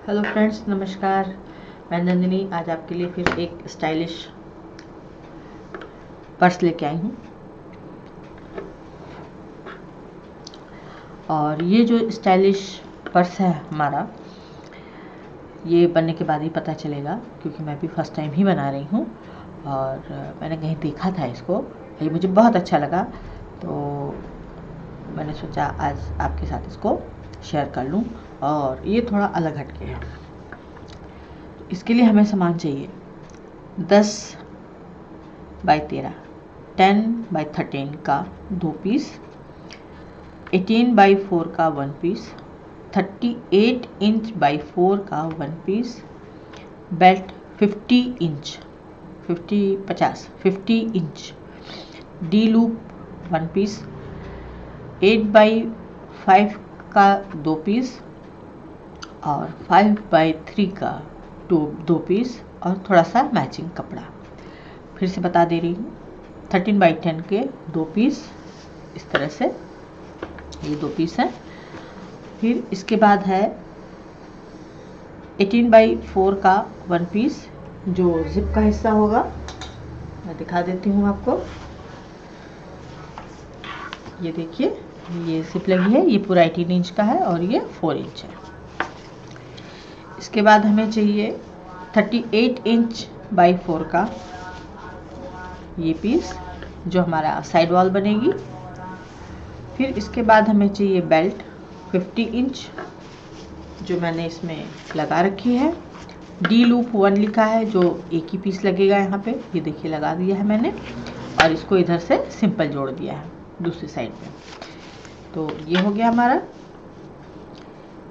Hello friends, नमस्कार। मैं नंदिनी आज आपके लिए फिर एक स्टाइलिश पर्स लेके आई हूँ। और ये जो स्टाइलिश पर्स है हमारा, ये बनने के बाद ही पता चलेगा, क्योंकि मैं भी फर्स्ट टाइम ही बना रही हूँ। और मैंने कहीं देखा था इसको, ये मुझे बहुत अच्छा लगा, तो मैंने सोचा आज आपके साथ इसको शेयर कर लूँ। और ये थोड़ा अलग हटके है। इसके लिए हमें सामान चाहिए 10 बाई 13, 10 बाई 13 का 2 पीस, 18 बाई 4 का 1 पीस, 38 इंच बाई 4 का 1 piece, belt 50 inch 50 inch, D loop 1 piece, 8 by 5 का 2 पीस और 5 बाई 3 का 2 पीस, और थोड़ा सा मैचिंग कपड़ा। फिर से बता दे रही हूँ, 13 बाई 10 के 2 पीस, इस तरह से ये 2 पीस हैं। फिर इसके बाद है 18 बाई 4 का 1 पीस, जो जिप का हिस्सा होगा। मैं दिखा देती हूँ आपको, ये देखिए, ये जिप लगी है, ये पूरा 18 इंच का है और ये 4 इंच है। इसके बाद हमें चाहिए 38 इंच बाई 4 का ये पीस, जो हमारा साइड वॉल बनेगी। फिर इसके बाद हमें चाहिए बेल्ट 50 इंच, जो मैंने इसमें लगा रखी है। डी लूप 1 लिखा है, जो एक ही पीस लगेगा यहाँ पे, ये देखिए लगा दिया है मैंने, और इसको इधर से सिंपल जोड़ दिया है दूसरी साइड में। तो ये हो गया हमारा।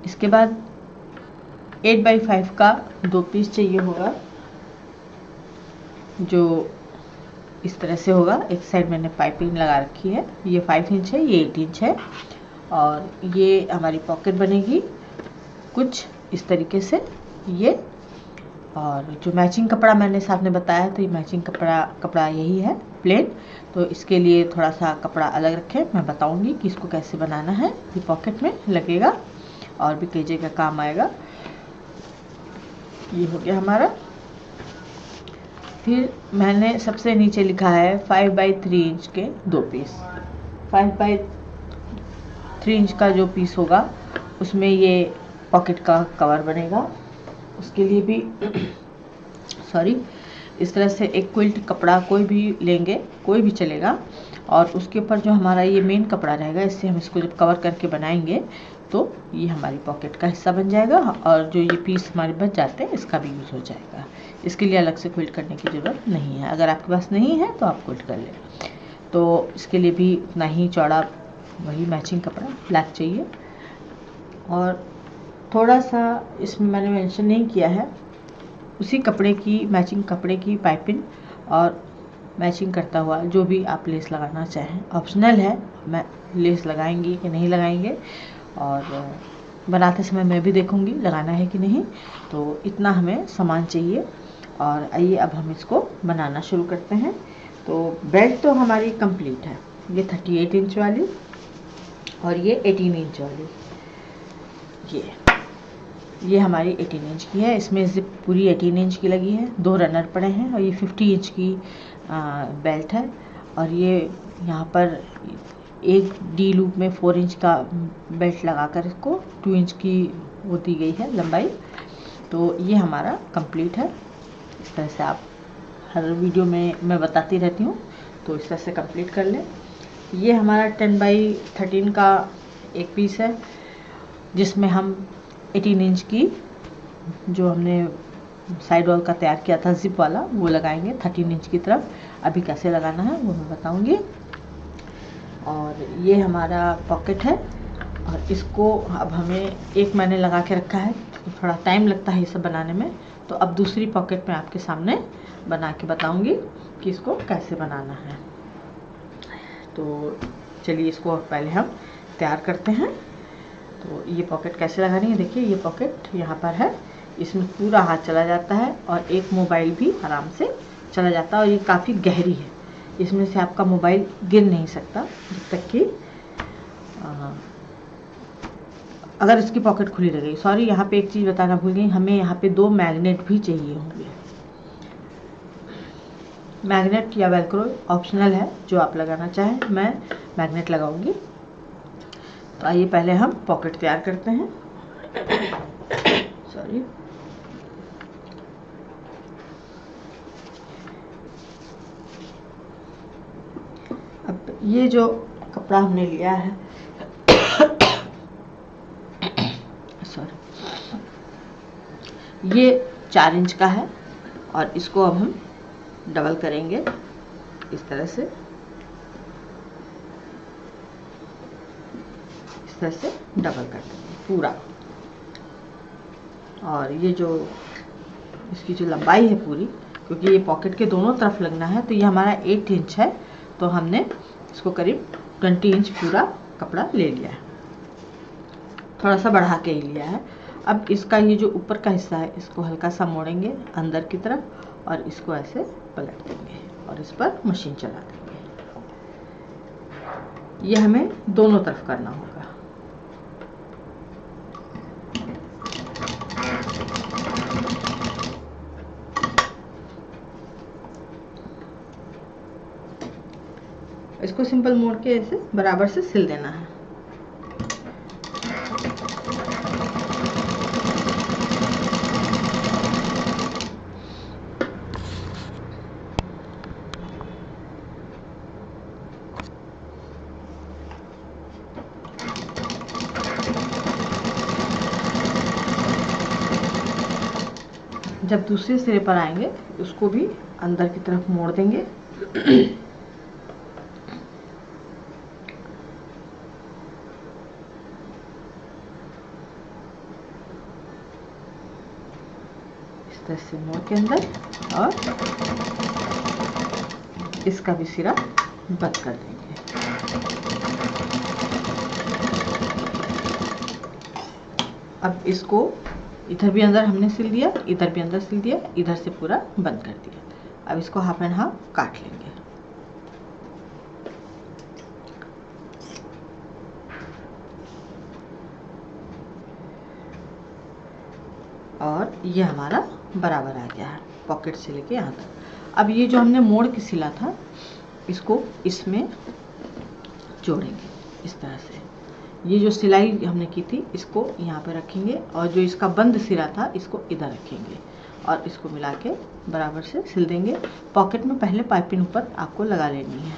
इसके बाद 8 बाई 5 का 2 पीस चाहिए होगा, जो इस तरह से होगा। एक साइड मैंने पाइपिंग लगा रखी है, ये 5 इंच है, ये 8 इंच है, और ये हमारी पॉकेट बनेगी कुछ इस तरीके से ये। और जो मैचिंग कपड़ा मैंने साथ में बताया, तो ये मैचिंग कपड़ा यही है, प्लेन। तो इसके लिए थोड़ा सा कपड़ा अलग रखें, मैं बताऊंगी कि इसको कैसे बनाना है। ये पॉकेट में लगेगा और भी कई जगह काम आएगा। ये हो गया हमारा। फिर मैंने सबसे नीचे लिखा है 5 बाई 3 इंच के 2 पीस। 5 बाई 3 इंच का जो पीस होगा, उसमें ये पॉकेट का कवर बनेगा। उसके लिए भी सॉरी, इस तरह से एक क्विल्ट कपड़ा कोई भी लेंगे, कोई भी चलेगा, और उसके ऊपर जो हमारा ये मेन कपड़ा रहेगा, इससे हम इसको जब कवर करके बनाएंगे तो ये हमारी पॉकेट का हिस्सा बन जाएगा, और जो ये पीस हमारे बच जाते हैं इसका भी यूज़ हो जाएगा। इसके लिए अलग से क्विल्ट करने की ज़रूरत नहीं है। अगर आपके पास नहीं है तो आप क्विल्ट कर लें। तो इसके लिए भी उतना ही चौड़ा वही मैचिंग कपड़ा ब्लैक चाहिए। और थोड़ा सा इसमें मैंने मेंशन नहीं किया है, उसी कपड़े की मैचिंग कपड़े की पाइपिंग और मैचिंग करता हुआ जो भी आप लेस लगाना चाहें, ऑप्शनल है, मैं लेस लगाएंगी कि नहीं लगाएंगे, और बनाते समय मैं भी देखूंगी लगाना है कि नहीं। तो इतना हमें सामान चाहिए, और आइए अब हम इसको बनाना शुरू करते हैं। तो बेल्ट तो हमारी कंप्लीट है, ये 38 इंच वाली और ये 18 इंच वाली, ये हमारी 18 इंच की है। इसमें जिप पूरी 18 इंच की लगी है, 2 रनर पड़े हैं, और ये 50 इंच की बेल्ट है। और ये यहाँ पर एक डी लूप में 4 इंच का बेल्ट लगाकर इसको 2 इंच की वो दी गई है लंबाई। तो ये हमारा कंप्लीट है। इस तरह से आप हर वीडियो में मैं बताती रहती हूँ, तो इस तरह से कंप्लीट कर लें। ये हमारा 10 बाई 13 का एक पीस है, जिसमें हम 18 इंच की जो हमने साइड वॉल का तैयार किया था जिप वाला, वो लगाएंगे 13 इंच की तरफ। अभी कैसे लगाना है वो मैं बताऊंगी। और ये हमारा पॉकेट है, और इसको अब हमें एक मैंने लगा के रखा है, थोड़ा टाइम लगता है ये सब बनाने में, तो अब दूसरी पॉकेट में आपके सामने बना के बताऊंगी कि इसको कैसे बनाना है। तो चलिए इसको पहले हम तैयार करते हैं। तो ये पॉकेट कैसे लगानी है, देखिए ये पॉकेट यहाँ पर है, इसमें पूरा हाथ चला जाता है, और एक मोबाइल भी आराम से चला जाता है, और ये काफ़ी गहरी है, इसमें से आपका मोबाइल गिर नहीं सकता जब तक कि अगर इसकी पॉकेट खुली रह गई, सॉरी यहाँ पे एक चीज़ बताना भूल गई, हमें यहाँ पे 2 मैग्नेट भी चाहिए होंगे। मैग्नेट या वेलक्रो ऑप्शनल है, जो आप लगाना चाहें। मैं मैग्नेट लगाऊंगी। तो आइए पहले हम पॉकेट तैयार करते हैं। सॉरी, अब ये जो कपड़ा हमने लिया है सॉरी, ये 4 इंच का है और इसको अब हम डबल करेंगे इस तरह से, इस तरह से डबल कर देंगे पूरा। और ये जो इसकी जो लंबाई है पूरी, क्योंकि ये पॉकेट के दोनों तरफ लगना है, तो ये हमारा 8 इंच है, तो हमने इसको करीब 20 इंच पूरा कपड़ा ले लिया है, थोड़ा सा बढ़ा के ही लिया है। अब इसका ये जो ऊपर का हिस्सा है, इसको हल्का सा मोड़ेंगे अंदर की तरफ और इसको ऐसे पलट देंगे और इस पर मशीन चला देंगे। ये हमें दोनों तरफ करना होगा। इसको सिंपल मोड़ के ऐसे बराबर से सिल देना है। जब दूसरे सिरे पर आएंगे, उसको भी अंदर की तरफ मोड़ देंगे। इस तरह से मोड़ के अंदर, और इसका भी सिरा बंद कर देंगे। अब इसको इधर भी अंदर हमने सिल दिया, इधर भी अंदर सिल दिया, इधर से पूरा बंद कर दिया। अब इसको हाफ एंड हाफ काट लेंगे। और ये हमारा बराबर आ गया है पॉकेट से लेके यहाँ तक। अब ये जो हमने मोड़ के सिला था, इसको इसमें जोड़ेंगे इस तरह से। ये जो सिलाई हमने की थी, इसको यहाँ पे रखेंगे और जो इसका बंद सिरा था, इसको इधर रखेंगे और इसको मिला के बराबर से सिल देंगे। पॉकेट में पहले पाइपिंग ऊपर आपको लगा लेनी है।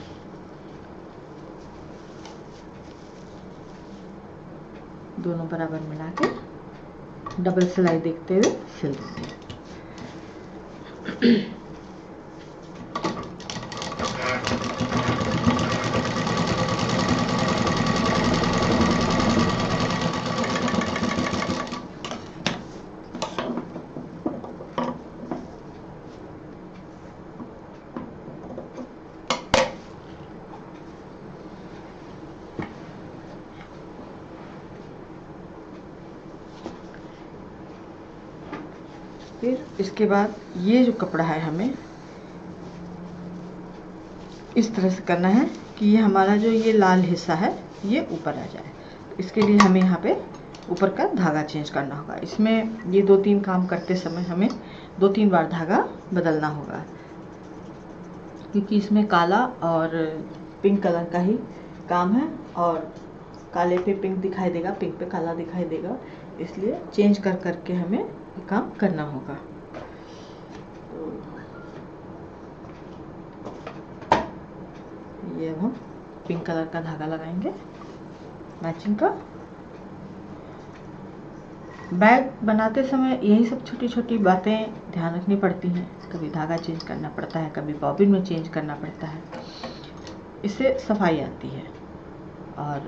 दोनों बराबर मिला के डबल सिलाई देखते हुए सिल देंगे। फिर इसके बाद ये जो कपड़ा है, हमें इस तरह से करना है कि ये हमारा जो ये लाल हिस्सा है, ये ऊपर आ जाए। इसके लिए हमें यहाँ पे ऊपर का धागा चेंज करना होगा। इसमें ये 2-3 काम करते समय हमें 2-3 बार धागा बदलना होगा, क्योंकि इसमें काला और पिंक कलर का ही काम है, और काले पे पिंक दिखाई देगा, पिंक पे काला दिखाई देगा, इसलिए चेंज कर करके हमें ये काम करना होगा। ये अब हम पिंक कलर का धागा लगाएंगे मैचिंग का। बैग बनाते समय यही सब छोटी छोटी बातें ध्यान रखनी पड़ती हैं। कभी धागा चेंज करना पड़ता है, कभी बॉबिन में चेंज करना पड़ता है, इससे सफाई आती है। और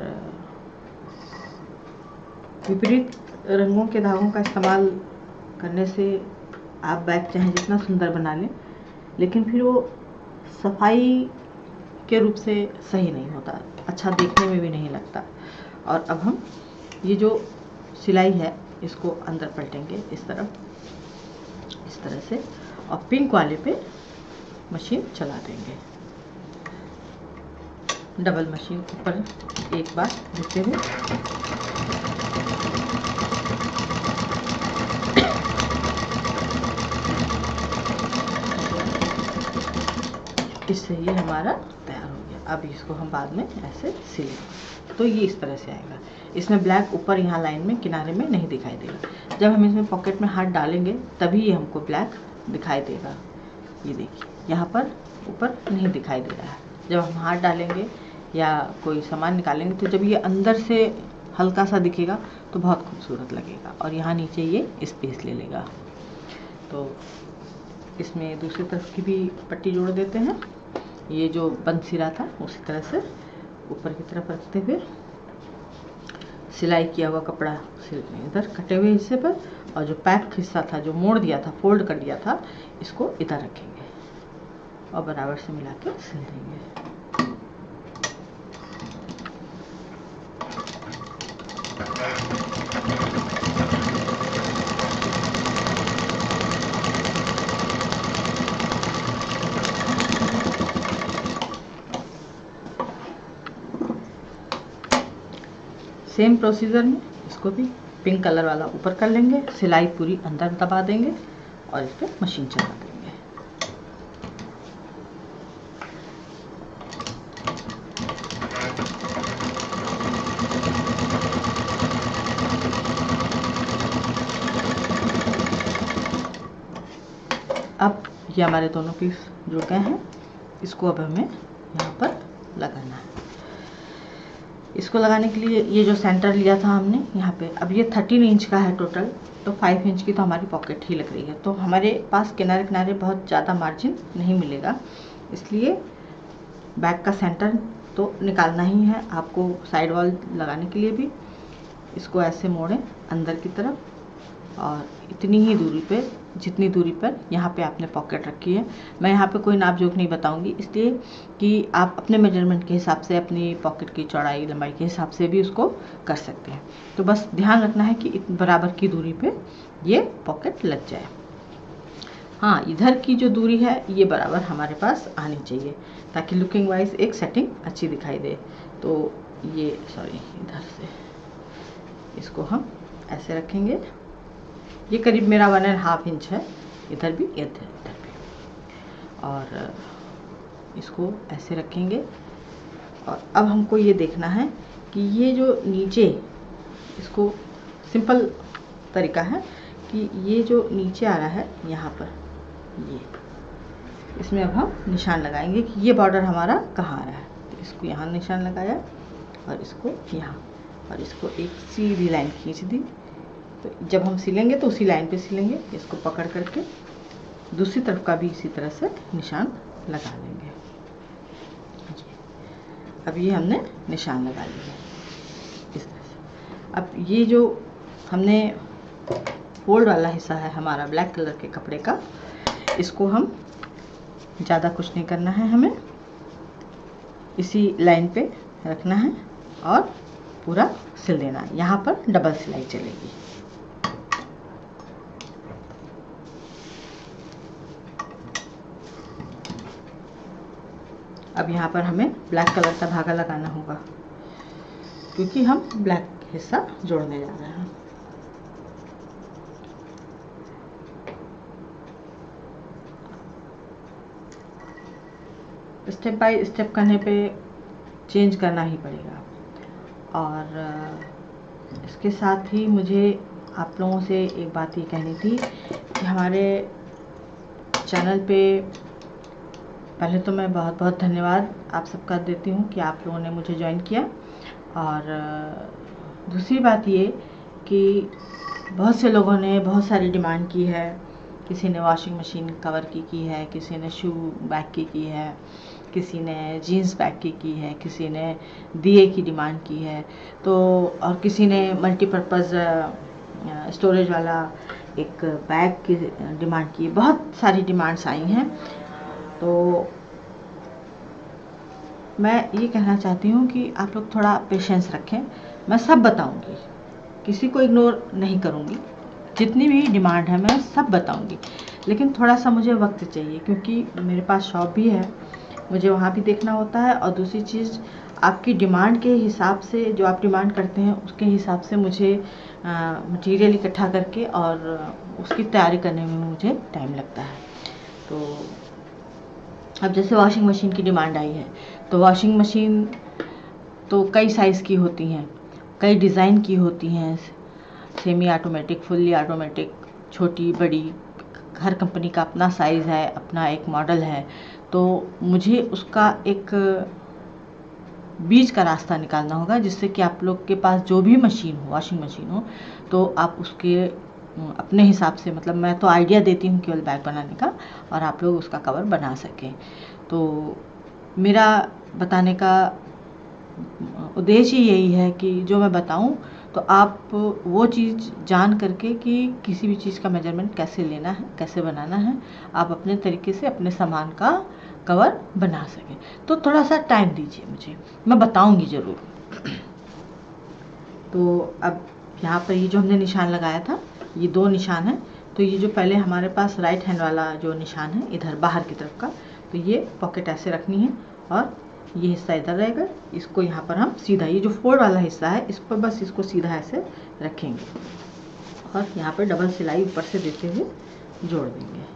विपरीत रंगों के धागों का इस्तेमाल करने से आप बैग चाहे जितना सुंदर बना लें, लेकिन फिर वो सफाई के रूप से सही नहीं होता, अच्छा देखने में भी नहीं लगता। और अब हम ये जो सिलाई है, इसको अंदर पलटेंगे इस तरफ, इस तरह से, और पिंक वाले पे मशीन चला देंगे। डबल मशीन ऊपर एक बार देते हुए इससे ये हमारा तैयार हो गया। अब इसको हम बाद में ऐसे सिलेंगे तो ये इस तरह से आएगा। इसमें ब्लैक ऊपर यहाँ लाइन में किनारे में नहीं दिखाई देगा। जब हम इसमें पॉकेट में हाथ डालेंगे तभी ये हमको ब्लैक दिखाई देगा। ये देखिए यहाँ पर ऊपर नहीं दिखाई दे रहा है। जब हम हाथ डालेंगे या कोई सामान निकालेंगे तो जब ये अंदर से हल्का सा दिखेगा तो बहुत खूबसूरत लगेगा। और यहाँ नीचे ये स्पेस ले लेगा। तो इसमें दूसरी तरफ की भी पट्टी जोड़ देते हैं। ये जो बंद सिरा था उसी तरह से ऊपर की तरफ रखते हुए सिलाई किया हुआ कपड़ा इधर कटे हुए हिस्से पर, और जो पैक हिस्सा था जो मोड़ दिया था, फोल्ड कर दिया था, इसको इधर रखेंगे और बराबर से मिला के सिल देंगे। सेम प्रोसीजर में इसको भी पिंक कलर वाला ऊपर कर लेंगे, सिलाई पूरी अंदर दबा देंगे और इस पर मशीन चला देंगे। अब ये हमारे दोनों पीस जुड़ गए हैं। इसको अब हमें यहाँ पर लगाना है। इसको लगाने के लिए ये जो सेंटर लिया था हमने यहाँ पे, अब ये 13 इंच का है टोटल, तो 5 इंच की तो हमारी पॉकेट ही लग रही है। तो हमारे पास किनारे किनारे बहुत ज़्यादा मार्जिन नहीं मिलेगा, इसलिए बैक का सेंटर तो निकालना ही है आपको। साइड वॉल लगाने के लिए भी इसको ऐसे मोड़ें अंदर की तरफ, और इतनी ही दूरी पे, जितनी दूरी पर यहाँ पे आपने पॉकेट रखी है। मैं यहाँ पे कोई नाप जोख नहीं बताऊंगी, इसलिए कि आप अपने मेजरमेंट के हिसाब से, अपनी पॉकेट की चौड़ाई लंबाई के हिसाब से भी उसको कर सकते हैं। तो बस ध्यान रखना है कि बराबर की दूरी पे ये पॉकेट लग जाए। हाँ, इधर की जो दूरी है ये बराबर हमारे पास आनी चाहिए, ताकि लुकिंग वाइज एक सेटिंग अच्छी दिखाई दे। तो ये इधर से इसको हम ऐसे रखेंगे। ये करीब मेरा 1.5 इंच है, इधर भी इधर भी, और इसको ऐसे रखेंगे। और अब हमको ये देखना है कि ये जो नीचे, इसको सिंपल तरीका है कि ये जो नीचे आ रहा है यहाँ पर, ये इसमें अब हम निशान लगाएंगे कि ये बॉर्डर हमारा कहाँ आ रहा है। तो इसको यहाँ निशान लगाया और इसको यहाँ, और इसको एक सीधी लाइन खींच दी। तो जब हम सिलेंगे तो उसी लाइन पे सिलेंगे। इसको पकड़ करके दूसरी तरफ का भी इसी तरह से निशान लगा लेंगे। अब ये हमने निशान लगा लिए इस तरह से। अब ये जो हमने फोल्ड वाला हिस्सा है हमारा ब्लैक कलर के कपड़े का, इसको हम ज़्यादा कुछ नहीं करना है, हमें इसी लाइन पे रखना है और पूरा सिल देना है। यहाँ पर डबल सिलाई चलेगी। अब यहाँ पर हमें ब्लैक कलर का धागा लगाना होगा, क्योंकि हम ब्लैक हिस्सा जोड़ने जा रहे हैं। स्टेप बाय स्टेप करने पे चेंज करना ही पड़ेगा। और इसके साथ ही मुझे आप लोगों से एक बात ये कहनी थी कि हमारे चैनल पे पहले तो मैं बहुत बहुत धन्यवाद आप सबका देती हूँ कि आप लोगों ने मुझे ज्वाइन किया। और दूसरी बात ये कि बहुत से लोगों ने बहुत सारी डिमांड की है। किसी ने वॉशिंग मशीन कवर की है, किसी ने शू बैग की है, किसी ने जीन्स बैग की है, किसी ने दिए की डिमांड की है, तो और किसी ने मल्टीपर्पज़ स्टोरेज वाला एक बैग की डिमांड की। बहुत सारी डिमांड्स आई हैं। तो मैं ये कहना चाहती हूँ कि आप लोग थोड़ा पेशेंस रखें। मैं सब बताऊँगी, किसी को इग्नोर नहीं करूँगी। जितनी भी डिमांड है मैं सब बताऊँगी, लेकिन थोड़ा सा मुझे वक्त चाहिए, क्योंकि मेरे पास शॉप भी है, मुझे वहाँ भी देखना होता है। और दूसरी चीज़, आपकी डिमांड के हिसाब से, जो आप डिमांड करते हैं उसके हिसाब से मुझे मटेरियल इकट्ठा करके और उसकी तैयारी करने में मुझे टाइम लगता है। तो अब जैसे वॉशिंग मशीन की डिमांड आई है, तो वॉशिंग मशीन तो कई साइज़ की होती हैं, कई डिज़ाइन की होती हैं, सेमी ऑटोमेटिक, फुल्ली ऑटोमेटिक, छोटी बड़ी, हर कंपनी का अपना साइज़ है, अपना एक मॉडल है। तो मुझे उसका एक बीच का रास्ता निकालना होगा, जिससे कि आप लोग के पास जो भी मशीन हो, वॉशिंग मशीन हो, तो आप उसके अपने हिसाब से, मतलब मैं तो आइडिया देती हूँ केवल बैग बनाने का, और आप लोग उसका कवर बना सकें। तो मेरा बताने का उद्देश्य यही है कि जो मैं बताऊं तो आप वो चीज़ जान करके कि किसी भी चीज़ का मेजरमेंट कैसे लेना है, कैसे बनाना है, आप अपने तरीके से अपने सामान का कवर बना सकें। तो थोड़ा सा टाइम दीजिए मुझे, मैं बताऊंगी ज़रूर। तो अब यहाँ पर ये जो हमने निशान लगाया था, ये 2 निशान है। तो ये जो पहले हमारे पास राइट हैंड वाला जो निशान है इधर बाहर की तरफ का, तो ये पॉकेट ऐसे रखनी है और ये हिस्सा इधर रहेगा। इसको यहाँ पर हम सीधा, ये जो फोल्ड वाला हिस्सा है इस पर बस इसको सीधा ऐसे रखेंगे और यहाँ पर डबल सिलाई ऊपर से देते हुए जोड़ देंगे।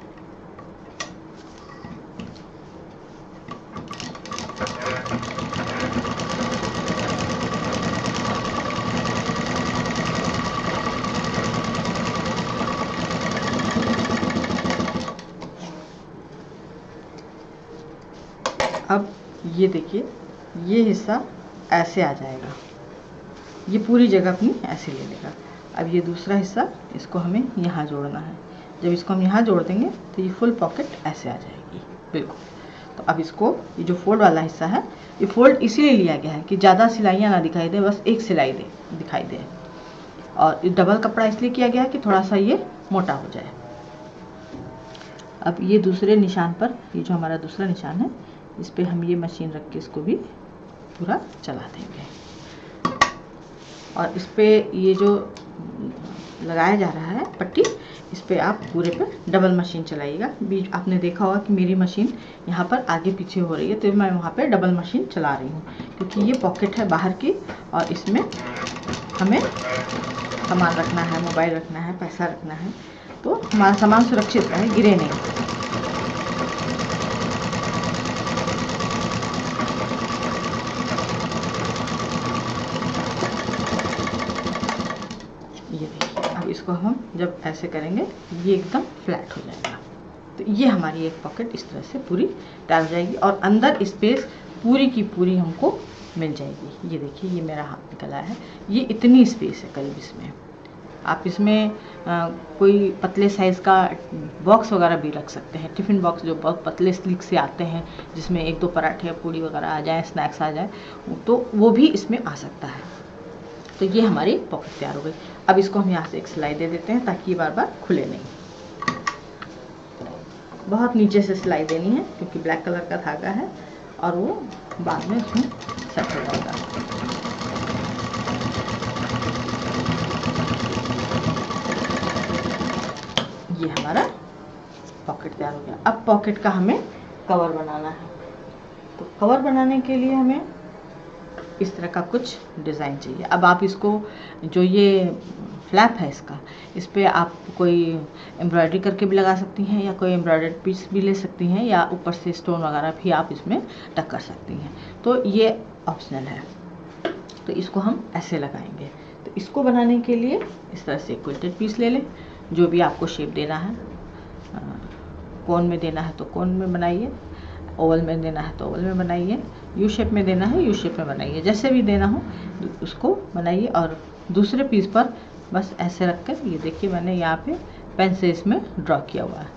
अब ये देखिए, ये हिस्सा ऐसे आ जाएगा, ये पूरी जगह अपनी ऐसे ले लेगा। अब ये दूसरा हिस्सा, इसको हमें यहाँ जोड़ना है। जब इसको हम यहाँ जोड़ देंगे तो ये फुल पॉकेट ऐसे आ जाएगी, बिल्कुल। तो अब इसको, ये जो फोल्ड वाला हिस्सा है, ये फोल्ड इसीलिए लिया गया है कि ज़्यादा सिलाइयाँ ना दिखाई दे, बस एक सिलाई दिखाई दे। और डबल कपड़ा इसलिए किया गया है कि थोड़ा सा ये मोटा हो जाए। अब ये दूसरे निशान पर, ये जो हमारा दूसरा निशान है, इस पर हम ये मशीन रख के इसको भी पूरा चला देंगे। और इस पर ये जो लगाया जा रहा है पट्टी, इस पर आप पूरे पे डबल मशीन चलाइएगा। बीच आपने देखा होगा कि मेरी मशीन यहाँ पर आगे पीछे हो रही है, तो मैं वहाँ पे डबल मशीन चला रही हूँ, क्योंकि ये पॉकेट है बाहर की और इसमें हमें सामान रखना है, मोबाइल रखना है, पैसा रखना है, तो हमारा सामान सुरक्षित रहे, गिरे नहीं। ये देखिए, अब इसको हम जब ऐसे करेंगे ये एकदम फ्लैट हो जाएगा। तो ये हमारी एक पॉकेट इस तरह से पूरी तैयार हो जाएगी और अंदर स्पेस पूरी की पूरी हमको मिल जाएगी। ये देखिए, ये मेरा हाथ निकला है, ये इतनी स्पेस है करीब इसमें। आप इसमें कोई पतले साइज़ का बॉक्स वगैरह भी रख सकते हैं, टिफ़िन बॉक्स जो बहुत पतले स्लिक से आते हैं, जिसमें 1-2 पराठे या पूड़ी वगैरह आ जाए, स्नैक्स आ जाए, तो वो भी इसमें आ सकता है। तो ये हमारी पॉकेट तैयार हो गई। अब इसको हम यहाँ से एक सिलाई दे देते हैं ताकि ये बार बार खुले नहीं। बहुत नीचे से सिलाई देनी है क्योंकि ब्लैक कलर का धागा है और वो बाद में उसमें सेट हो जाएगा। ये हमारा पॉकेट तैयार हो गया। अब पॉकेट का हमें कवर बनाना है। तो कवर बनाने के लिए हमें इस तरह का कुछ डिज़ाइन चाहिए। अब आप इसको, जो ये फ्लैप है इसका, इस पर आप कोई एम्ब्रॉयडरी करके भी लगा सकती हैं या कोई एम्ब्रॉयडर्ड पीस भी ले सकती हैं या ऊपर से स्टोन वगैरह भी आप इसमें टक कर सकती हैं। तो ये ऑप्शनल है। तो इसको हम ऐसे लगाएंगे। तो इसको बनाने के लिए इस तरह से क्विल्टेड पीस ले लें, जो भी आपको शेप देना है। कोन में देना है तो कोन में बनाइए, ओवल में देना है तो ओवल में बनाइए, यू शेप में देना है यू शेप में बनाइए, जैसे भी देना हो उसको बनाइए। और दूसरे पीस पर बस ऐसे रख कर, ये देखिए मैंने यहाँ पे पेन से इसमें ड्रॉ किया हुआ है।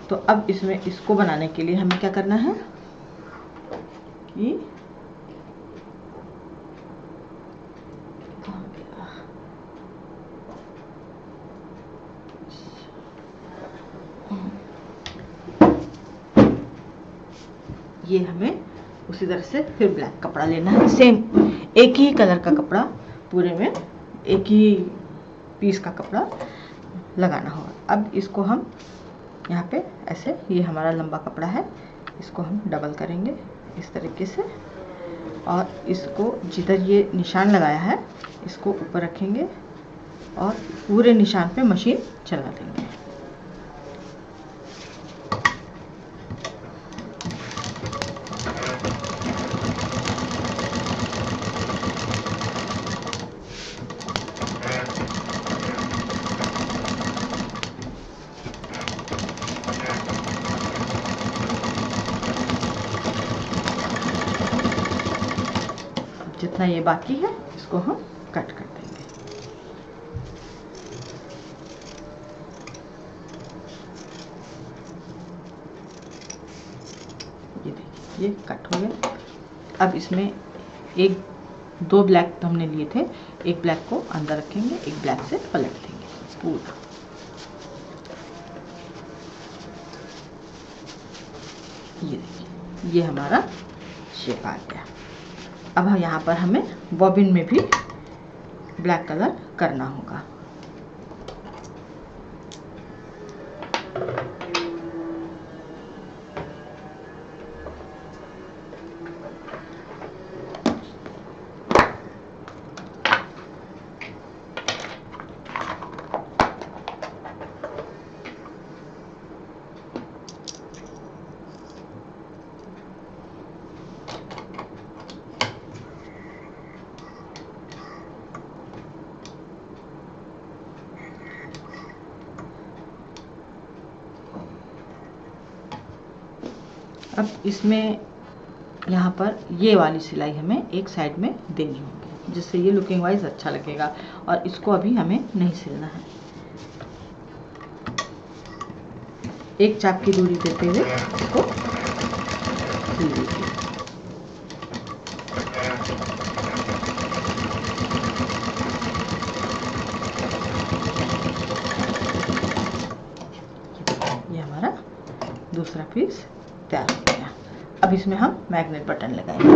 तो अब इसमें इसको बनाने के लिए हमें क्या करना है कि ये हमें उसी तरह से फिर ब्लैक कपड़ा लेना है, सेम एक ही कलर का कपड़ा, पूरे में एक ही पीस का कपड़ा लगाना होगा। अब इसको हम यहाँ पे ऐसे, ये हमारा लंबा कपड़ा है, इसको हम डबल करेंगे इस तरीके से और इसको जिधर ये निशान लगाया है इसको ऊपर रखेंगे और पूरे निशान पे मशीन चला देंगे। जितना ये बाकी है इसको हम कट कर देंगे। ये देखिए ये कट हो गया। अब इसमें दो ब्लैक हमने लिए थे, एक ब्लैक को अंदर रखेंगे, एक ब्लैक से पलट देंगे पूरा। ये देखिए ये हमारा शेप आ गया। अब यहाँ पर हमें बॉबिन में भी ब्लैक कलर करना होगा। अब इसमें यहाँ पर ये वाली सिलाई हमें एक साइड में देनी होगी, जिससे ये लुकिंग वाइज अच्छा लगेगा। और इसको अभी हमें नहीं सिलना है। एक चाप की दूरी देते हुए इसको सिल दीजिए। ये हमारा दूसरा पीस तैयार हो गया। अब इसमें हम मैग्नेट बटन लगाएंगे।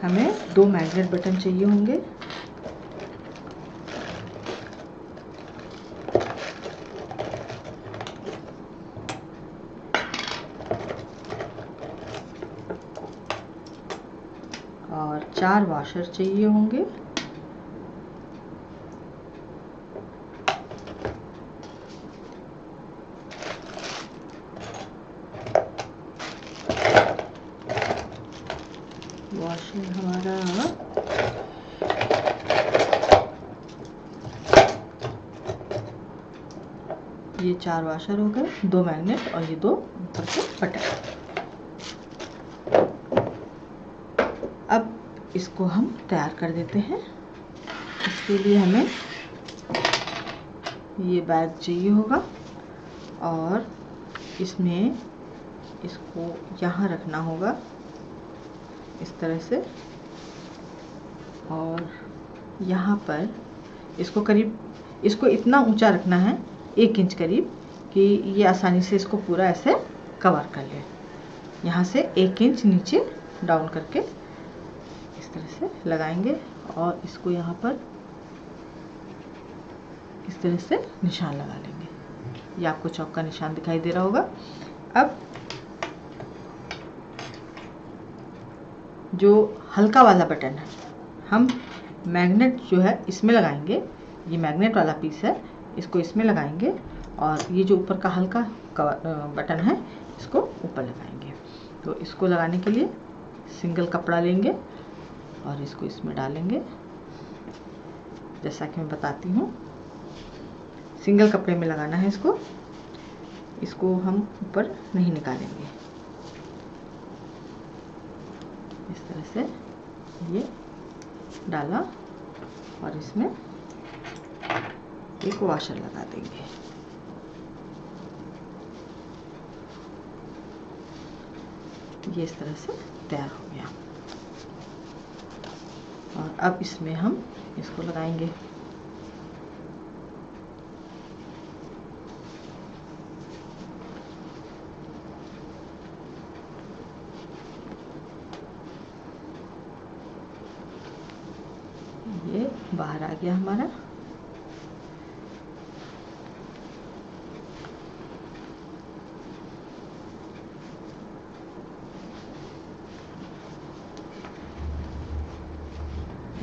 हमें 2 मैग्नेट बटन चाहिए होंगे। और 4 वॉशर चाहिए होंगे। वॉशर हमारा ये 4 वॉशर हो गए, 2 मैग्नेट और ये 2 ऊपर के बटन। अब इसको हम तैयार कर देते हैं। इसके लिए हमें ये बैग चाहिए होगा और इसमें इसको यहाँ रखना होगा इस तरह से। और यहाँ पर इसको इतना ऊंचा रखना है 1 इंच करीब कि ये आसानी से इसको पूरा ऐसे कवर कर ले। यहाँ से 1 इंच नीचे डाउन करके इस तरह से लगाएंगे और इसको यहाँ पर इस तरह से निशान लगा लेंगे। ये आपको चौक का निशान दिखाई दे रहा होगा। अब जो हल्का वाला बटन है हम मैग्नेट जो है इसमें लगाएंगे। ये मैग्नेट वाला पीस है, इसको इसमें लगाएंगे और ये जो ऊपर का हल्का बटन है इसको ऊपर लगाएंगे। तो इसको लगाने के लिए सिंगल कपड़ा लेंगे और इसको इसमें डालेंगे। जैसा कि मैं बताती हूँ, सिंगल कपड़े में लगाना है इसको हम ऊपर नहीं निकालेंगे। इस तरह से ये डाला और इसमें एक वॉशर लगा देंगे। ये इस तरह से तैयार हो गया। और अब इसमें हम इसको लगाएंगे। ये बाहर आ गया हमारा।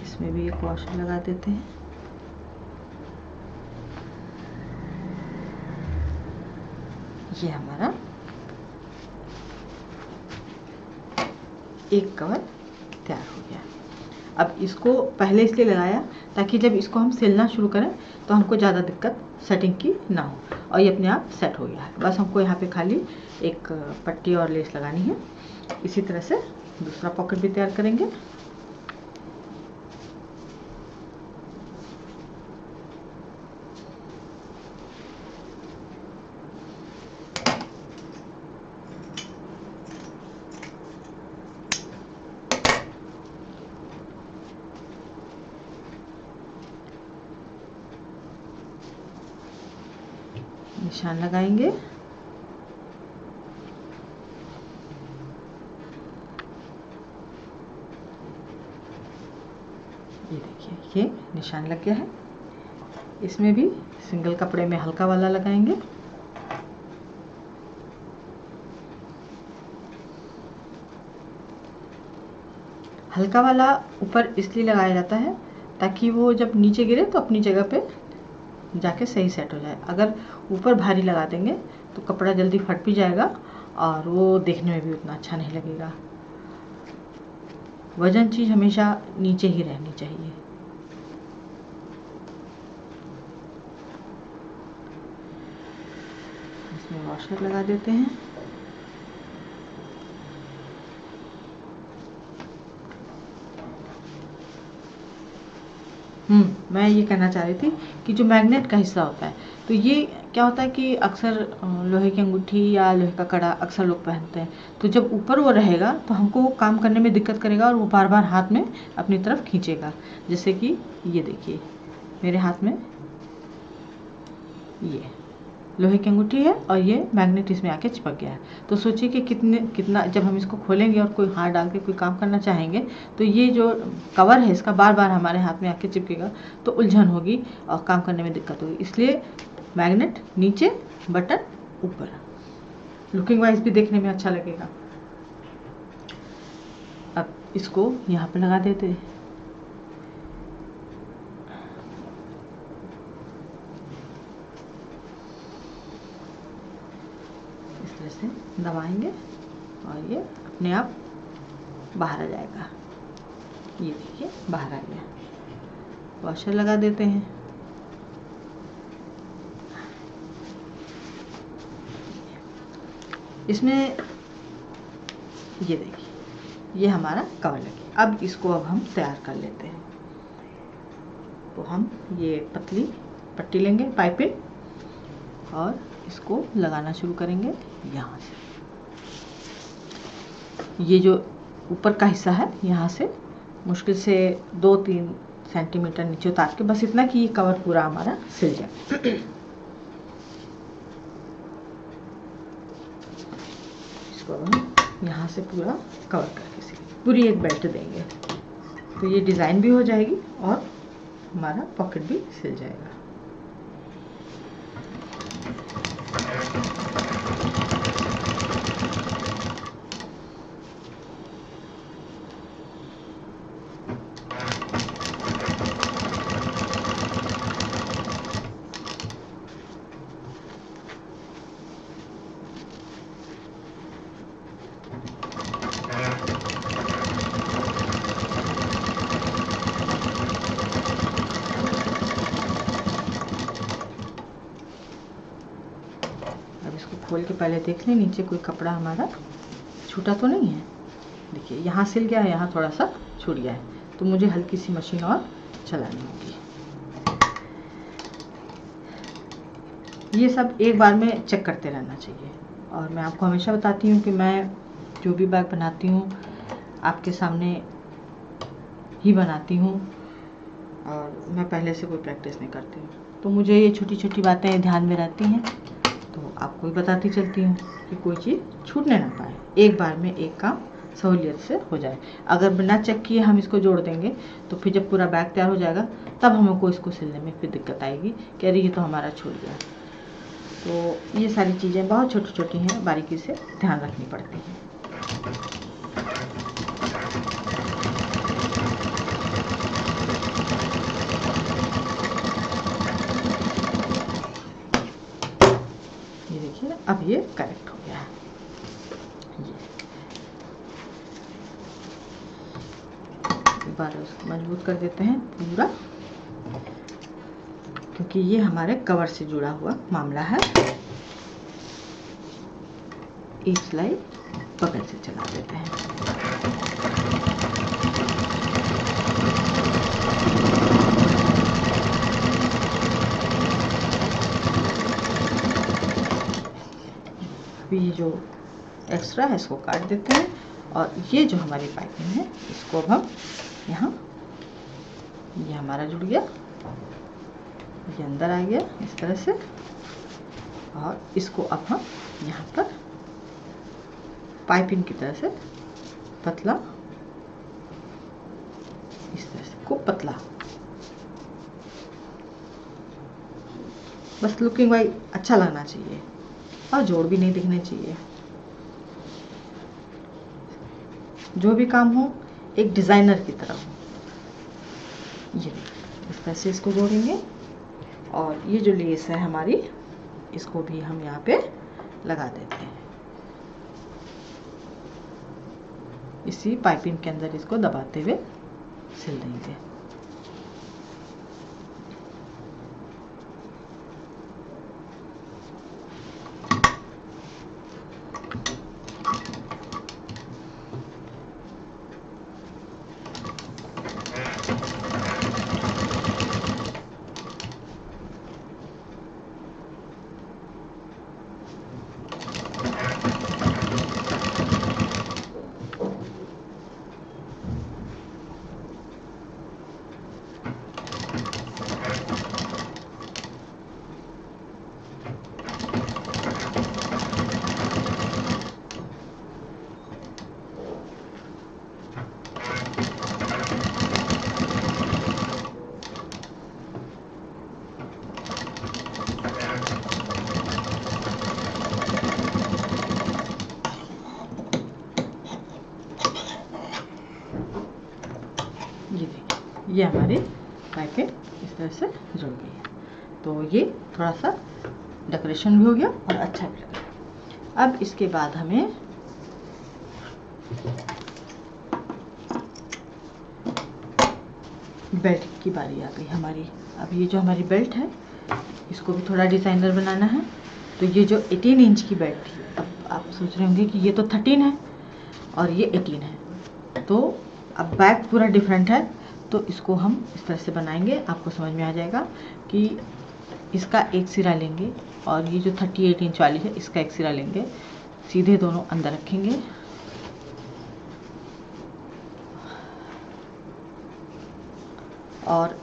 इसमें भी एक वॉशर लगा देते हैं। ये हमारा एक कवर तैयार हो गया। अब इसको पहले इसलिए लगाया ताकि जब इसको हम सिलना शुरू करें तो हमको ज़्यादा दिक्कत सेटिंग की ना हो, और ये अपने आप सेट हो गया है। बस हमको यहाँ पे खाली एक पट्टी और लेस लगानी है। इसी तरह से दूसरा पॉकेट भी तैयार करेंगे। निशान लगाएंगे। ये देखिए ये निशान लग गया है। इसमें भी सिंगल कपड़े में हल्का वाला लगाएंगे। हल्का वाला ऊपर इसलिए लगाया जाता है ताकि वो जब नीचे गिरे तो अपनी जगह पे जाके सही सेट हो जाए। अगर ऊपर भारी लगा देंगे तो कपड़ा जल्दी फट भी जाएगा और वो देखने में भी उतना अच्छा नहीं लगेगा। वजन चीज़ हमेशा नीचे ही रहनी चाहिए। इसमें वॉशर लगा देते हैं। मैं ये कहना चाह रही थी कि जो मैग्नेट का हिस्सा होता है, तो ये क्या होता है कि अक्सर लोहे की अंगूठी या लोहे का कड़ा अक्सर लोग पहनते हैं, तो जब ऊपर वो रहेगा तो हमको वो काम करने में दिक्कत करेगा और वो बार बार हाथ में अपनी तरफ खींचेगा। जैसे कि ये देखिए मेरे हाथ में ये लोहे की अंगूठी है और ये मैग्नेट इसमें आके चिपक गया है। तो सोचिए कि कितना जब हम इसको खोलेंगे और कोई हाथ डाल के कोई काम करना चाहेंगे तो ये जो कवर है इसका बार बार हमारे हाथ में आके चिपकेगा, तो उलझन होगी और काम करने में दिक्कत होगी। इसलिए मैग्नेट नीचे, बटन ऊपर, लुकिंग वाइज भी देखने में अच्छा लगेगा। अब इसको यहाँ पे लगा देते हैं। इस तरह से दबाएंगे और ये अपने आप बाहर आ जाएगा। ये देखिए बाहर आ गया। वॉशर लगा देते हैं। इसमें ये देखिए ये हमारा कवर लगे। अब इसको हम तैयार कर लेते हैं। तो हम ये पतली पट्टी लेंगे पाइपिंग और इसको लगाना शुरू करेंगे यहाँ से। ये जो ऊपर का हिस्सा है यहाँ से मुश्किल से 2-3 सेंटीमीटर नीचे उतार के, बस इतना कि ये कवर पूरा हमारा सिल जाए। इसको हम यहाँ से पूरा कवर करके सिलेंगे। पूरी एक बेल्ट देंगे तो ये डिज़ाइन भी हो जाएगी और हमारा पॉकेट भी सिल जाएगा। खोल के पहले देख लें नीचे कोई कपड़ा हमारा छूटा तो नहीं है। देखिए यहाँ सिल गया है, यहाँ थोड़ा सा छूट गया है, तो मुझे हल्की सी मशीन और चलानी होगी। ये सब एक बार में चेक करते रहना चाहिए। और मैं आपको हमेशा बताती हूँ कि मैं जो भी बैग बनाती हूँ आपके सामने ही बनाती हूँ और मैं पहले से कोई प्रैक्टिस नहीं करती हूँ, तो मुझे ये छोटी छोटी बातें ध्यान में रहती हैं, तो आपको भी बताती चलती हूँ कि कोई चीज़ छूटने ना पाए, एक बार में एक काम सहूलियत से हो जाए। अगर बिना चेक किए हम इसको जोड़ देंगे तो फिर जब पूरा बैग तैयार हो जाएगा तब हमको इसको सिलने में फिर दिक्कत आएगी कि अरे ये तो हमारा छूट गया। तो ये सारी चीज़ें बहुत छोटी छोटी हैं, बारीकी से ध्यान रखनी पड़ती हैं। ये देखिए अब ये करेक्ट हो गया है। मजबूत कर देते हैं पूरा, क्योंकि ये हमारे कवर से जुड़ा हुआ मामला है। एक सिलाई पकड़ से चला देते हैं। अभी ये जो एक्स्ट्रा है इसको काट देते हैं, और ये जो हमारी पाइपिंग है इसको अब हम यहाँ, ये हमारा जुड़ गया, ये अंदर आ गया इस तरह से, और इसको अब हम यहाँ पर पाइपिंग की तरह से पतला, इस तरह से खूब पतला, बस लुकिंग वाइज अच्छा लगना चाहिए और जोड़ भी नहीं दिखने चाहिए। जो भी काम हो एक डिज़ाइनर की तरह हो। ये इस तरह से इसको जोड़ेंगे, और ये जो लेस है हमारी इसको भी हम यहाँ पे लगा देते हैं। इसी पाइपिंग के अंदर इसको दबाते हुए सिल देंगे। ये देखिए, ये हमारी पाइपें इस तरह से जुड़ गई है। तो ये थोड़ा सा डेकोरेशन भी हो गया और अच्छा भी लग रहा है। अब इसके बाद हमें बेल्ट की बारी आ गई हमारी। अब ये जो हमारी बेल्ट है इसको भी थोड़ा डिज़ाइनर बनाना है। तो ये जो 18 इंच की बेल्ट थी, अब आप सोच रहे होंगे कि ये तो 13 है और ये 18 है, तो अब बैक पूरा डिफरेंट है। तो इसको हम इस तरह से बनाएंगे, आपको समझ में आ जाएगा कि इसका एक सिरा लेंगे और ये जो 38 इंच वाली है इसका एक सिरा लेंगे, सीधे दोनों अंदर रखेंगे और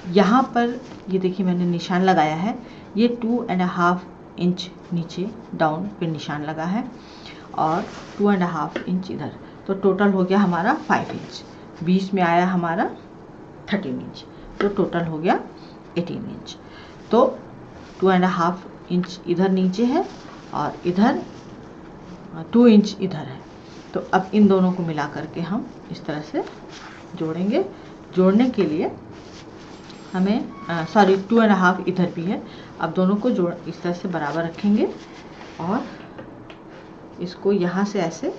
यहाँ पर ये देखिए मैंने निशान लगाया है, ये 2.5 इंच नीचे डाउन पे निशान लगा है और 2.5 इंच इधर, तो टोटल हो गया हमारा 5 इंच। बीच में आया हमारा 13 इंच, तो टोटल हो गया 18 इंच। तो 2.5 इंच इधर नीचे है और इधर 2 इंच इधर है। तो अब इन दोनों को मिला करके हम इस तरह से जोड़ेंगे। जोड़ने के लिए हमें 2.5 इधर भी है। अब दोनों को जोड़ इस तरह से बराबर रखेंगे और इसको यहाँ से ऐसे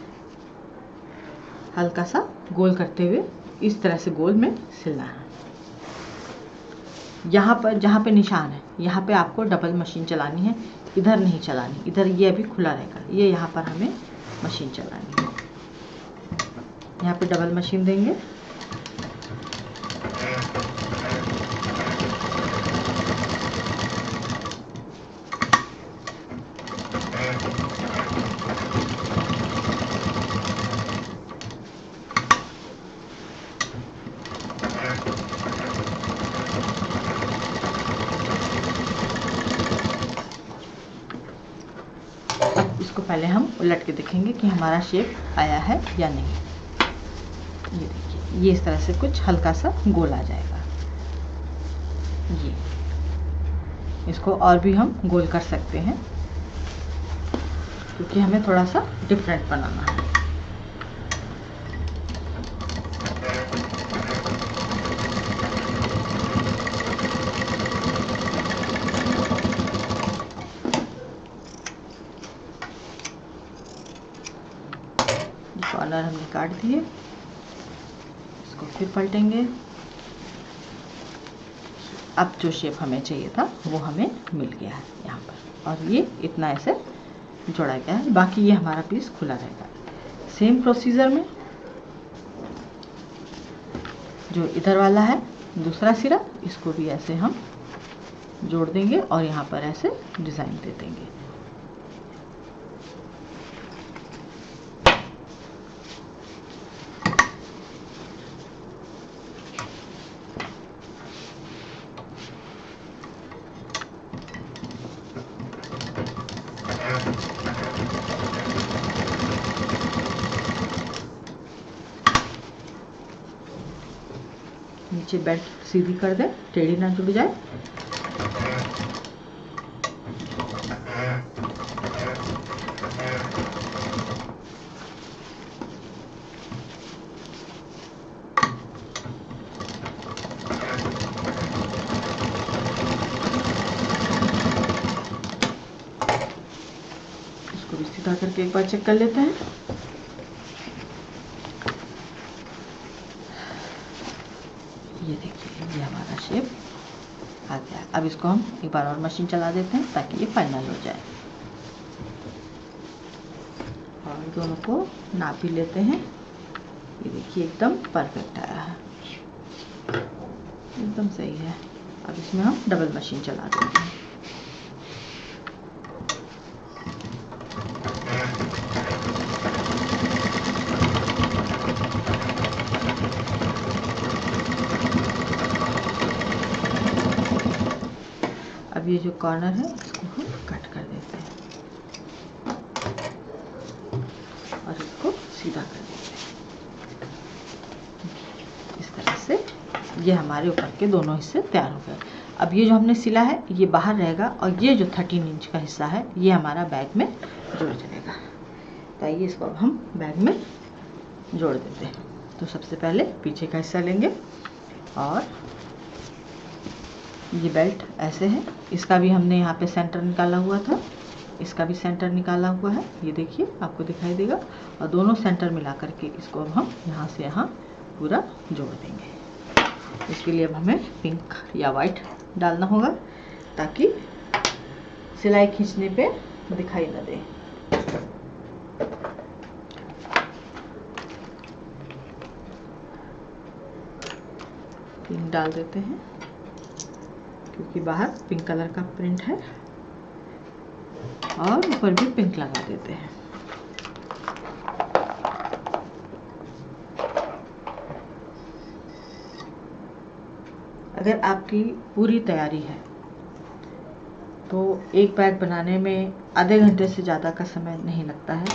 हल्का सा गोल करते हुए इस तरह से गोल में सिलना है। यहाँ पर जहाँ पे निशान है यहाँ पे आपको डबल मशीन चलानी है, इधर नहीं चलानी, इधर ये अभी खुला रहेगा, ये यहाँ पर हमें मशीन चलानी है। यहाँ पे डबल मशीन देंगे। इसको पहले हम उलट के देखेंगे कि हमारा शेप आया है या नहीं। ये देखिए, ये इस तरह से कुछ हल्का सा गोल आ जाएगा। ये इसको और भी हम गोल कर सकते हैं क्योंकि हमें थोड़ा सा डिफरेंट बनाना है। कॉर्नर हमने काट दिए, इसको फिर पलटेंगे। अब जो शेप हमें चाहिए था वो हमें मिल गया है यहाँ पर, और ये इतना ऐसे जोड़ा गया है। बाकी ये हमारा पीस खुला रहेगा। सेम प्रोसीजर में जो इधर वाला है दूसरा सिरा, इसको भी ऐसे हम जोड़ देंगे और यहाँ पर ऐसे डिज़ाइन दे देंगे। नीचे बेल्ट सीधी कर दें, टेढ़ी ना जुड़ जाए। इसको भी सीधा करके एक बार चेक कर लेते हैं। ये देखिए, ये हमारा शेप आ गया। अब इसको हम एक बार और मशीन चला देते हैं ताकि ये फाइनल हो जाए। और दोनों को नाप भी लेते हैं। ये देखिए एकदम परफेक्ट आया है, एकदम सही है। अब इसमें हम डबल मशीन चला देते हैं। अब ये जो कॉर्नर है इसको हम कट कर देते हैं और इसको सीधा कर देते हैं। इस तरह से ये हमारे ऊपर के दोनों हिस्से तैयार हो गए। अब ये जो हमने सिला है ये बाहर रहेगा और ये जो 13 इंच का हिस्सा है ये हमारा बैग में जुड़ जाएगा। तो आइए इसको अब हम बैग में जोड़ देते हैं। तो सबसे पहले पीछे का हिस्सा लेंगे और ये बेल्ट ऐसे है, इसका भी हमने यहाँ पे सेंटर निकाला हुआ था, इसका भी सेंटर निकाला हुआ है। ये देखिए आपको दिखाई देगा। और दोनों सेंटर मिला करके इसको अब हम यहाँ से यहाँ पूरा जोड़ देंगे। इसके लिए अब हमें पिंक या वाइट डालना होगा ताकि सिलाई खींचने पे दिखाई न दे। पिंक डाल देते हैं क्योंकि बाहर पिंक कलर का प्रिंट है, और ऊपर भी पिंक लगा देते हैं। अगर आपकी पूरी तैयारी है तो एक बैग बनाने में आधे घंटे से ज़्यादा का समय नहीं लगता है।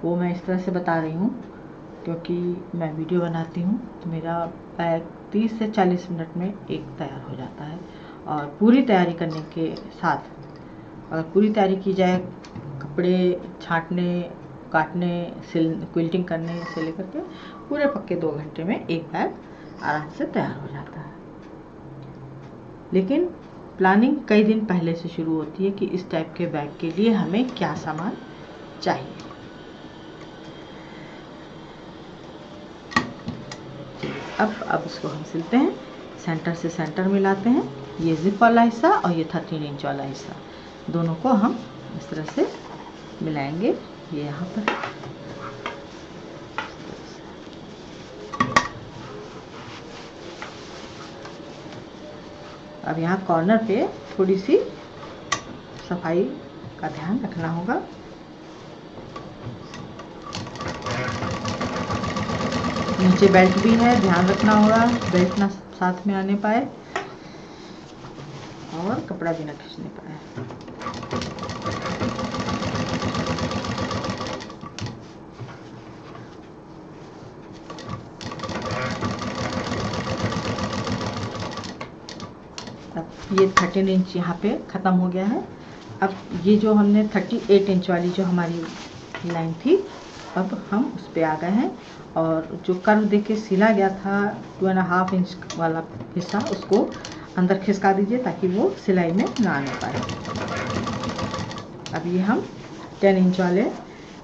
वो मैं इस तरह से बता रही हूँ क्योंकि मैं वीडियो बनाती हूँ तो मेरा बैग 30 से 40 मिनट में एक तैयार हो जाता है। और पूरी तैयारी करने के साथ अगर पूरी तैयारी की जाए, कपड़े छांटने, काटने, क्विल्टिंग करने से लेकर के पूरे पक्के 2 घंटे में एक बैग आराम से तैयार हो जाता है। लेकिन प्लानिंग कई दिन पहले से शुरू होती है कि इस टाइप के बैग के लिए हमें क्या सामान चाहिए। अब इसको हम सिलते हैं। सेंटर से सेंटर मिलाते हैं, ये जिप वाला हिस्सा और ये 13 इंच वाला हिस्सा, दोनों को हम इस तरह से मिलाएंगे। ये यहाँ पर अब यहाँ कॉर्नर पे थोड़ी सी सफाई का ध्यान रखना होगा। नीचे बेल्ट भी है, ध्यान रखना होगा बेल्ट ना साथ में आने पाए और कपड़ा भी ना खींचने पाए। अब ये 13 इंच यहाँ पे ख़त्म हो गया है। अब ये जो हमने 38 इंच वाली जो हमारी लाइन थी, अब हम उस पे आ गए हैं और जो कर्व देके सिला गया था 2.5 इंच वाला हिस्सा उसको अंदर खिसका दीजिए ताकि वो सिलाई में ना आने पाए। अब ये हम 10 इंच वाले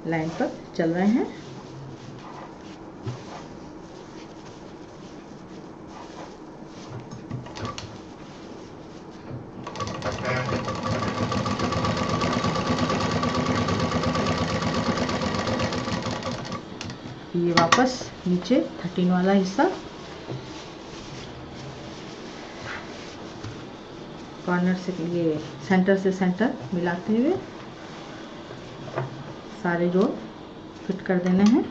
लाइन पर चल रहे हैं। ये वापस नीचे 13 वाला हिस्सा कॉर्नर से, ये सेंटर से सेंटर मिलाते हुए सारे जोड़ फिट कर देने हैं।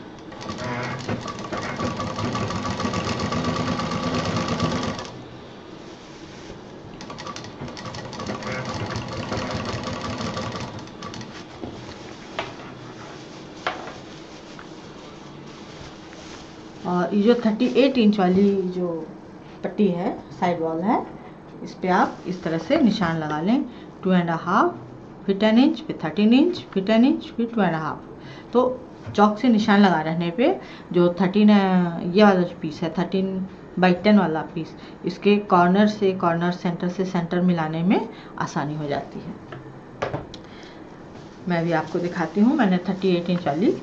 और ये जो 38 इंच वाली जो पट्टी है, साइड वॉल है, इस पे आप इस तरह से निशान लगा लें। 2.5 फिर 10 इंच, फिर 13 इंच, फिर 10 इंच, फिर 2.5। तो चौक से निशान लगा रहने पे जो 13 ये वाला जो पीस है 13/10 वाला पीस, इसके कॉर्नर से कॉर्नर, सेंटर से सेंटर मिलाने में आसानी हो जाती है। मैं भी आपको दिखाती हूँ। मैंने 38 इंच वाली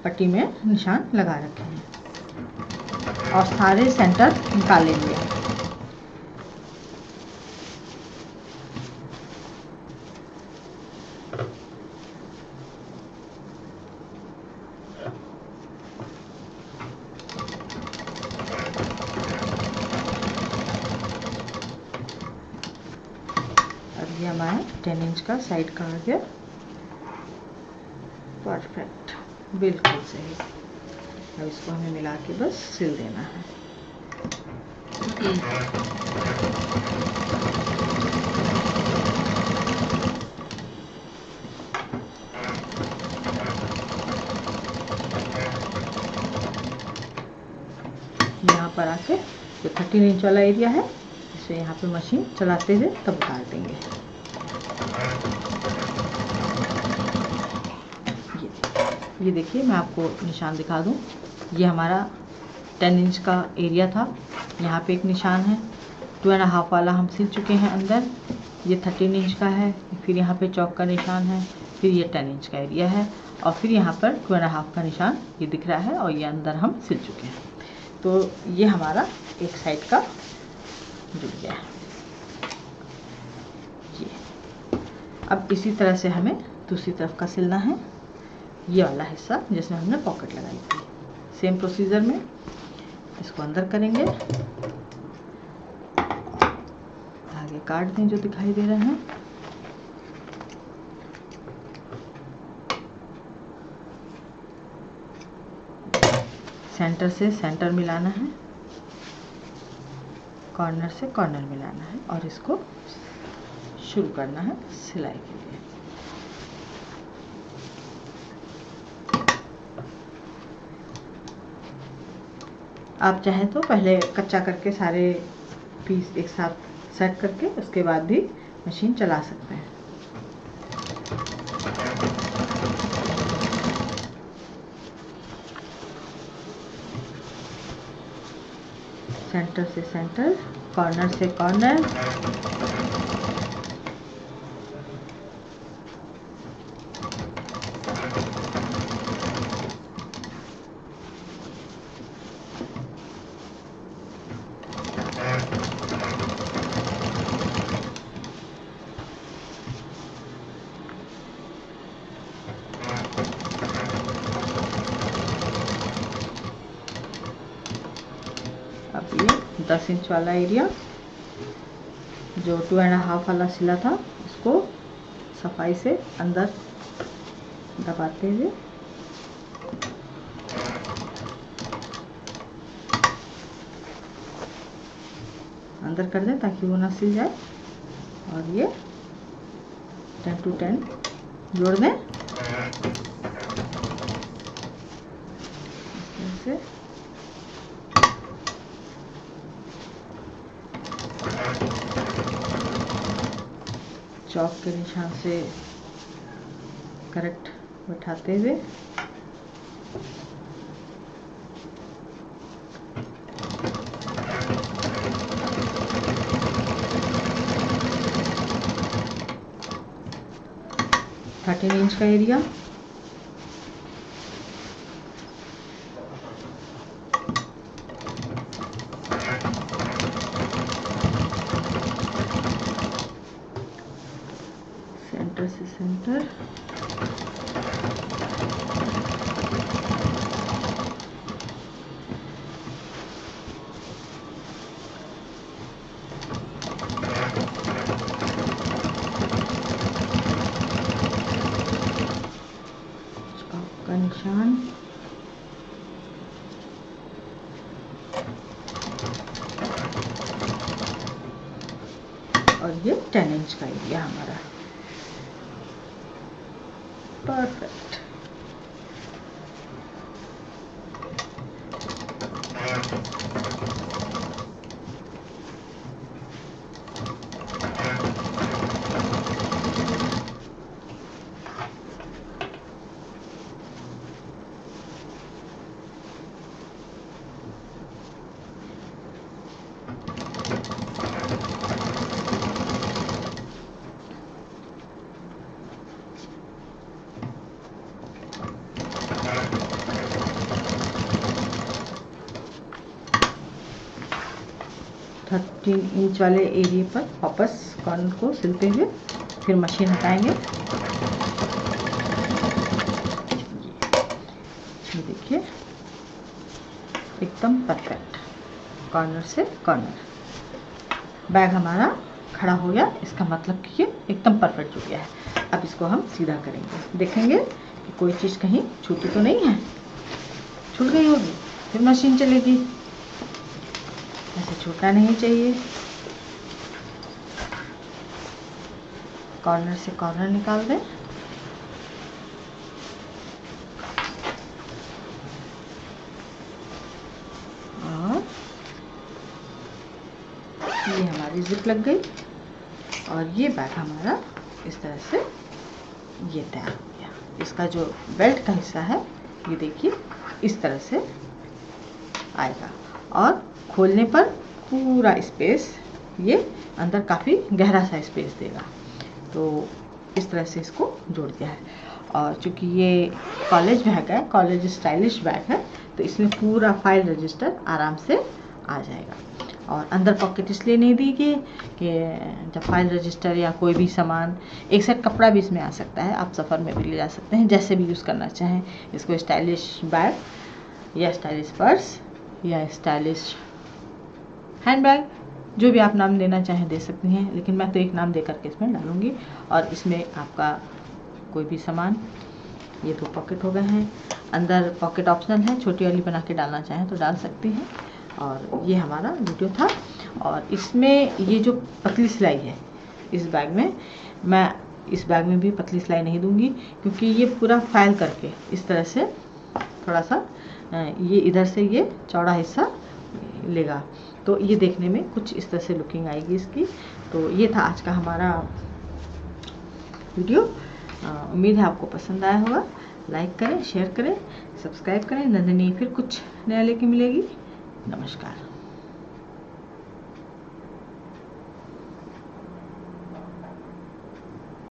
पट्टी में निशान लगा रखे हैं और सारे सेंटर निकाल लेंगे। अब ये हमारा 10 इंच का साइड का आ गया, परफेक्ट, बिल्कुल सही। अब इसको हमें मिला के बस सिल देना है। यहाँ पर आके जो 13 इंच वाला एरिया है, इसे यहाँ पे मशीन चलाते हुए तब उतार देंगे। ये देखिए, मैं आपको निशान दिखा दूँ। ये हमारा 10 इंच का एरिया था, यहाँ पे एक निशान है। 2.5 वाला हम सिल चुके हैं अंदर। ये 13 इंच का है, फिर यहाँ पे चौक का निशान है, फिर ये 10 इंच का एरिया है और फिर यहाँ पर 2.5 का निशान ये दिख रहा है और ये अंदर हम सिल चुके हैं। तो ये हमारा एक साइड का जुड़ गया है। ये अब इसी तरह से हमें दूसरी तरफ का सिलना है। ये वाला हिस्सा जिसमें हमने पॉकेट लगाई थी, सेम प्रोसीजर में इसको अंदर करेंगे, आगे काट दें जो दिखाई दे रहे हैं। सेंटर से सेंटर मिलाना है, कॉर्नर से कॉर्नर मिलाना है और इसको शुरू करना है सिलाई के लिए। आप चाहें तो पहले कच्चा करके सारे पीस एक साथ सेट करके उसके बाद भी मशीन चला सकते हैं। सेंटर से सेंटर, कॉर्नर से कॉर्नर, अब ये 10 इंच वाला एरिया जो 2.5 वाला सिला था, उसको सफाई से अंदर दबाते हुए अंदर कर दें ताकि वो ना सिल जाए और ये 10 to 10 जोड़ दें। से चौक के निशान से करेक्ट बैठाते हुए $13 इंच का एरिया, सेंटर। का निशान, और ये 10 इंच का एरिया हमारा। परफेक्ट। इंच वाले एरिया पर वापस कॉर्नर को सिलते हुए फिर मशीन हटाएंगे। ये देखिए एकदम परफेक्ट, कॉर्नर से कॉर्नर। बैग हमारा खड़ा हो गया, इसका मतलब कि ये एकदम परफेक्ट हो गया है। अब इसको हम सीधा करेंगे, देखेंगे कि कोई चीज़ कहीं छूटी तो नहीं है। छूट गई होगी फिर मशीन चलेगी, ऐसे छूटना नहीं चाहिए। कॉर्नर से कॉर्नर निकाल दें, और ये हमारी जिप लग गई और ये बैग हमारा इस तरह से ये तैयार हो गया। इसका जो बेल्ट का हिस्सा है ये देखिए इस तरह से आएगा, और खोलने पर पूरा स्पेस, ये अंदर काफ़ी गहरा सा स्पेस देगा। तो इस तरह से इसको जोड़ दिया है। और चूँकि ये कॉलेज बैग है, कॉलेज स्टाइलिश बैग है, तो इसमें पूरा फाइल रजिस्टर आराम से आ जाएगा। और अंदर पॉकेट इसलिए नहीं दी गई कि जब फाइल रजिस्टर या कोई भी सामान, एक सेट कपड़ा भी इसमें आ सकता है, आप सफ़र में भी ले जा सकते हैं, जैसे भी यूज़ करना चाहें इसको। स्टाइलिश बैग या स्टाइलिश पर्स या स्टाइलिश हैंड बैग, जो भी आप नाम देना चाहें दे सकती हैं, लेकिन मैं तो एक नाम दे करके इसमें डालूँगी। और इसमें आपका कोई भी सामान, ये 2 पॉकेट हो गए हैं। अंदर पॉकेट ऑप्शनल है, छोटी वाली बना के डालना चाहें तो डाल सकती हैं। और ये हमारा वीडियो था। और इसमें ये जो पतली सिलाई है इस बैग में, मैं इस बैग में भी पतली सिलाई नहीं दूंगी, क्योंकि ये पूरा फाइल करके इस तरह से थोड़ा सा ये इधर से ये चौड़ा हिस्सा लेगा, तो ये देखने में कुछ इस तरह से लुकिंग आएगी इसकी। तो ये था आज का हमारा वीडियो। उम्मीद है आपको पसंद आया होगा। लाइक करें, शेयर करें, सब्सक्राइब करें। नंदिनी फिर कुछ नया लेके मिलेगी। नमस्कार।